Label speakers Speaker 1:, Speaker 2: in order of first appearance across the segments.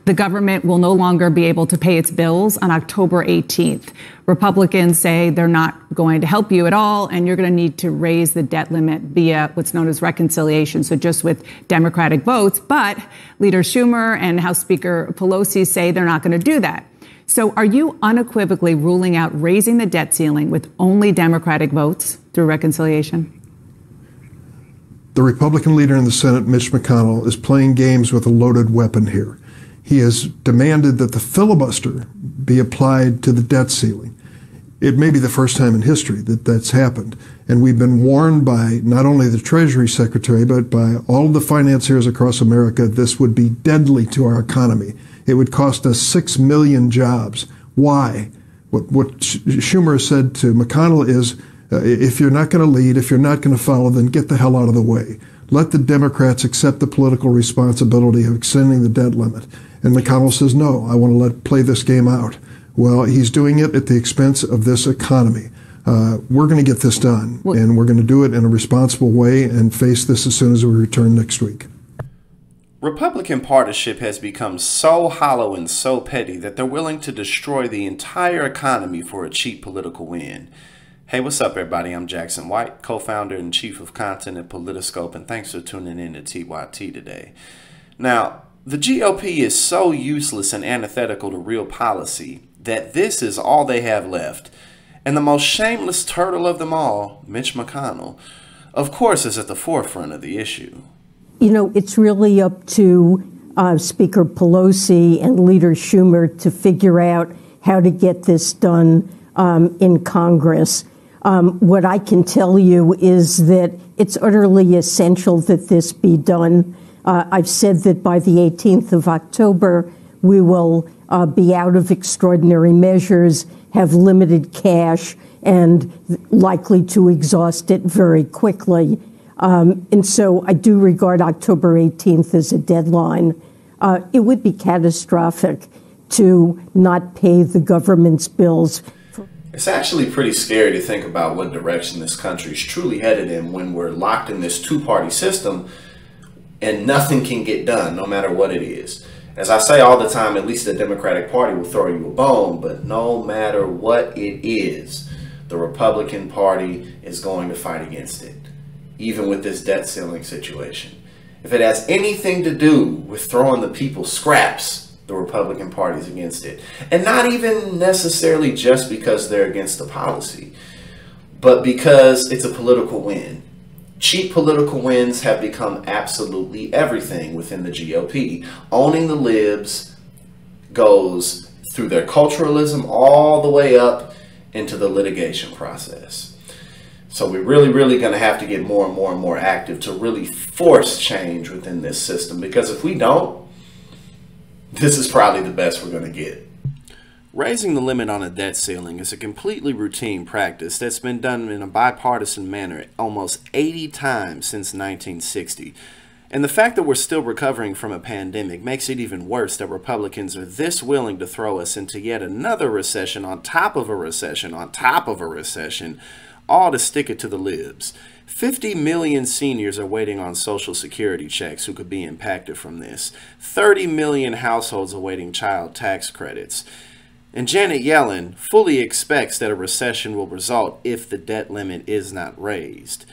Speaker 1: The government will no longer be able to pay its bills on October 18th. Republicans say they're not going to help you at all, and you're going to need to raise the debt limit via what's known as reconciliation, so just with Democratic votes. But Leader Schumer and House Speaker Pelosi say they're not going to do that. So are you unequivocally ruling out raising the debt ceiling with only Democratic votes through reconciliation?
Speaker 2: The Republican leader in the Senate, Mitch McConnell, is playing games with a loaded weapon here. He has demanded that the filibuster be applied to the debt ceiling. It may be the first time in history that that's happened. And we've been warned by not only the Treasury Secretary, but by all of the financiers across America, this would be deadly to our economy. It would cost us 6 million jobs. Why? What Schumer said to McConnell is, if you're not going to lead, if you're not going to follow, then get the hell out of the way. Let the Democrats accept the political responsibility of extending the debt limit. And McConnell says, no, I want to play this game out. Well, he's doing it at the expense of this economy. We're going to get this done, and we're going to do it in a responsible way and face this as soon as we return next week.
Speaker 3: Republican partisanship has become so hollow and so petty that they're willing to destroy the entire economy for a cheap political win. Hey, what's up, everybody? I'm Jackson White, co-founder and chief of content at Politiscope, and thanks for tuning in to TYT today. Now, the GOP is so useless and antithetical to real policy that this is all they have left. And the most shameless turtle of them all, Mitch McConnell, of course, is at the forefront of the issue.
Speaker 4: You know, it's really up to Speaker Pelosi and Leader Schumer to figure out how to get this done in Congress. What I can tell you is that it's utterly essential that this be done. I've said that by the 18th of October, we will be out of extraordinary measures, have limited cash, and likely to exhaust it very quickly. And so I do regard October 18th as a deadline. It would be catastrophic to not pay the government's bills.
Speaker 3: It's actually pretty scary to think about what direction this country is truly headed in when we're locked in this two-party system and nothing can get done, no matter what it is. As I say all the time, at least the Democratic Party will throw you a bone, but no matter what it is, the Republican Party is going to fight against it, even with this debt ceiling situation. If it has anything to do with throwing the people scraps, the Republican Party is against it. And not even necessarily just because they're against the policy, but because it's a political win. Cheap political wins have become absolutely everything within the GOP. Owning the libs goes through their culturalism all the way up into the litigation process. So we're really going to have to get more and more active to really force change within this system, because if we don't, this is probably the best we're going to get. Raising the limit on a debt ceiling is a completely routine practice that's been done in a bipartisan manner almost 80 times since 1960. And the fact that we're still recovering from a pandemic makes it even worse that Republicans are this willing to throw us into yet another recession on top of a recession on top of a recession, all to stick it to the libs. 50 million seniors are waiting on Social Security checks who could be impacted from this. 30 million households awaiting child tax credits. And Janet Yellen fully expects that a recession will result if the debt limit is not raised.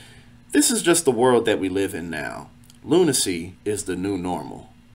Speaker 3: This is just the world that we live in now. Lunacy is the new normal.